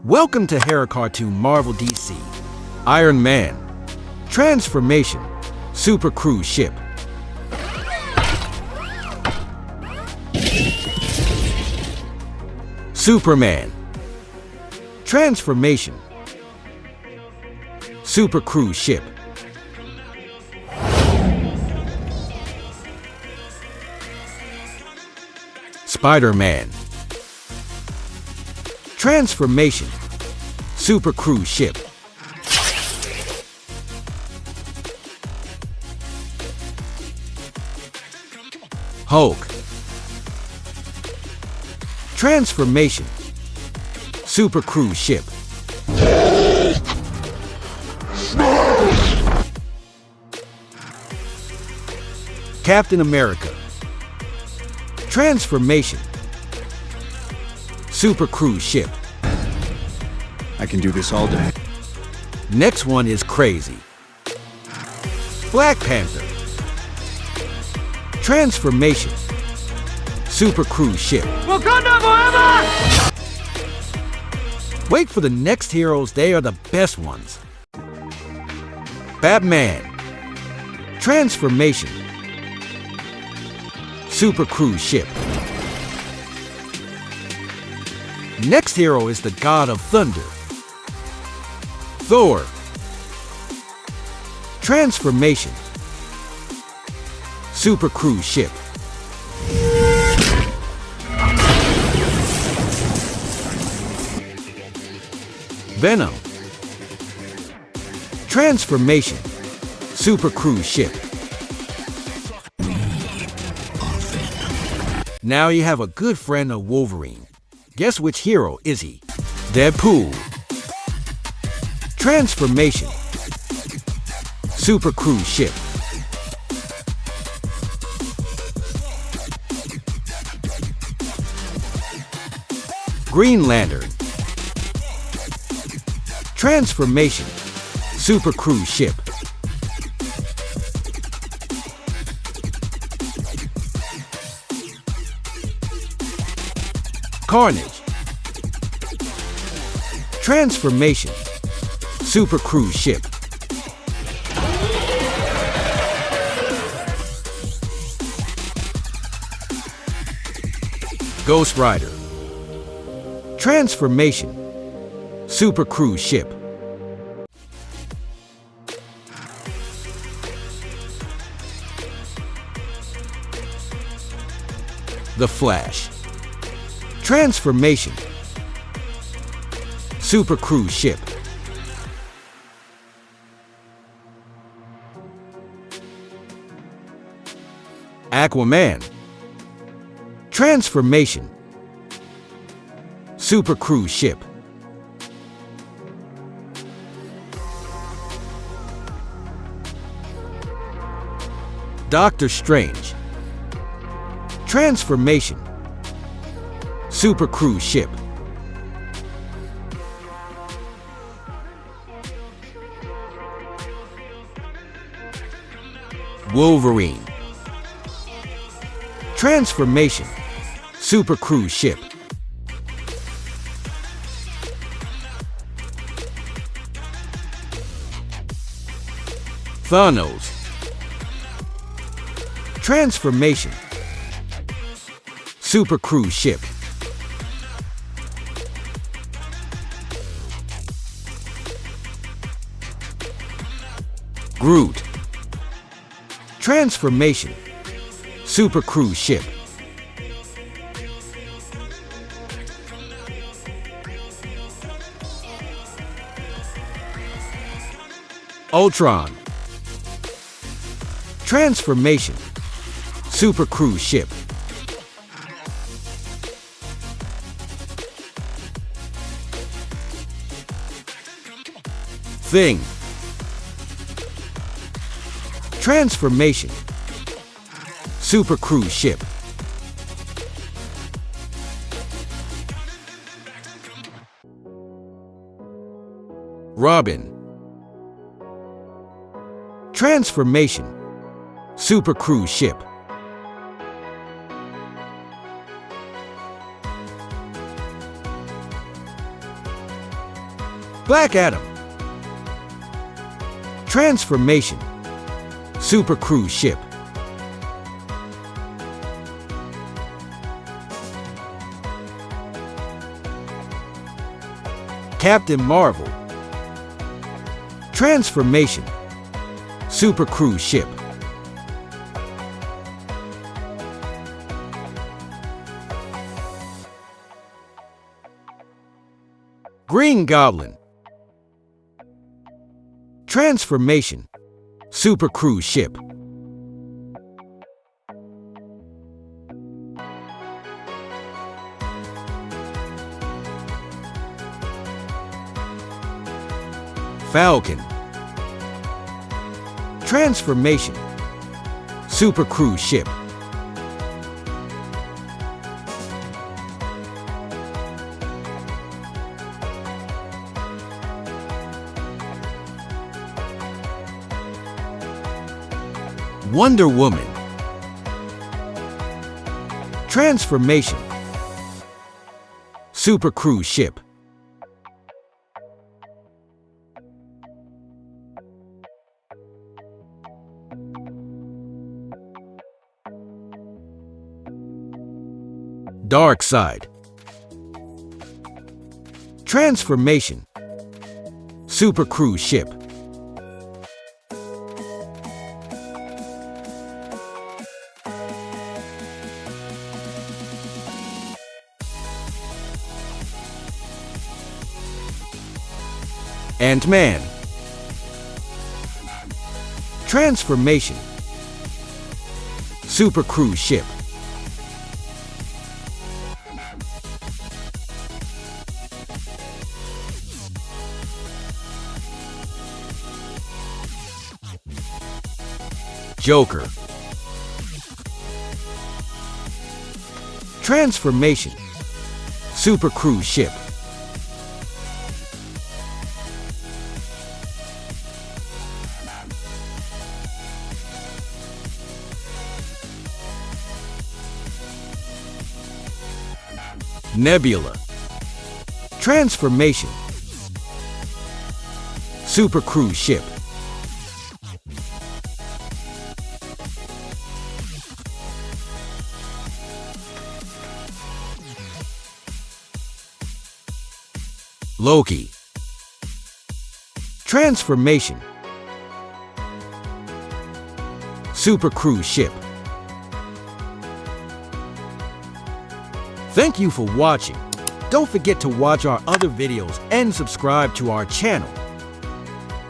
Welcome to Hero Cartoon Marvel DC. Iron Man. Transformation. Super cruise ship. Superman. Transformation. Super cruise ship. Spider-Man. Transformation. Super cruise ship. Hulk. Transformation. Super cruise ship. Captain America. Transformation. Super cruise ship. I can do this all day. Next one is crazy. Black Panther. Transformation. Super cruise ship. Wakanda forever! Wait for the next heroes, they are the best ones. Batman. Transformation. Super cruise ship. Next hero is the God of Thunder. Thor. Transformation. Super cruise ship. Venom. Transformation. Super cruise ship. Now you have a good friend of Wolverine. Guess which hero is he? Deadpool. Transformation. Super cruise ship. Green Lantern. Transformation. Super cruise ship. Carnage. Transformation. Super cruise ship. Ghost Rider. Transformation. Super cruise ship. The Flash. Transformation. Super cruise ship. Aquaman. Transformation. Super cruise ship. Doctor Strange. Transformation. Super cruise ship. Wolverine. Transformation. Super cruise ship. Thanos. Transformation. Super cruise ship. Groot. Transformation. Super cruise ship. Ultron. Transformation. Super cruise ship. Thing. Transformation. Super cruise ship. Robin. Transformation. Super cruise ship. Black Adam. Transformation. Super cruise ship. Captain Marvel. Transformation. Super cruise ship. Green Goblin. Transformation. Super cruise ship. Falcon. Transformation. Super cruise ship. Wonder Woman. Transformation. Super cruise ship. Darkseid. Transformation. Super cruise ship. Ant-Man. Transformation. Super cruise ship. Joker. Transformation. Super cruise ship. Nebula. Transformation. Super cruise ship. Loki. Transformation. Super cruise ship. Thank you for watching. Don't forget to watch our other videos and subscribe to our channel.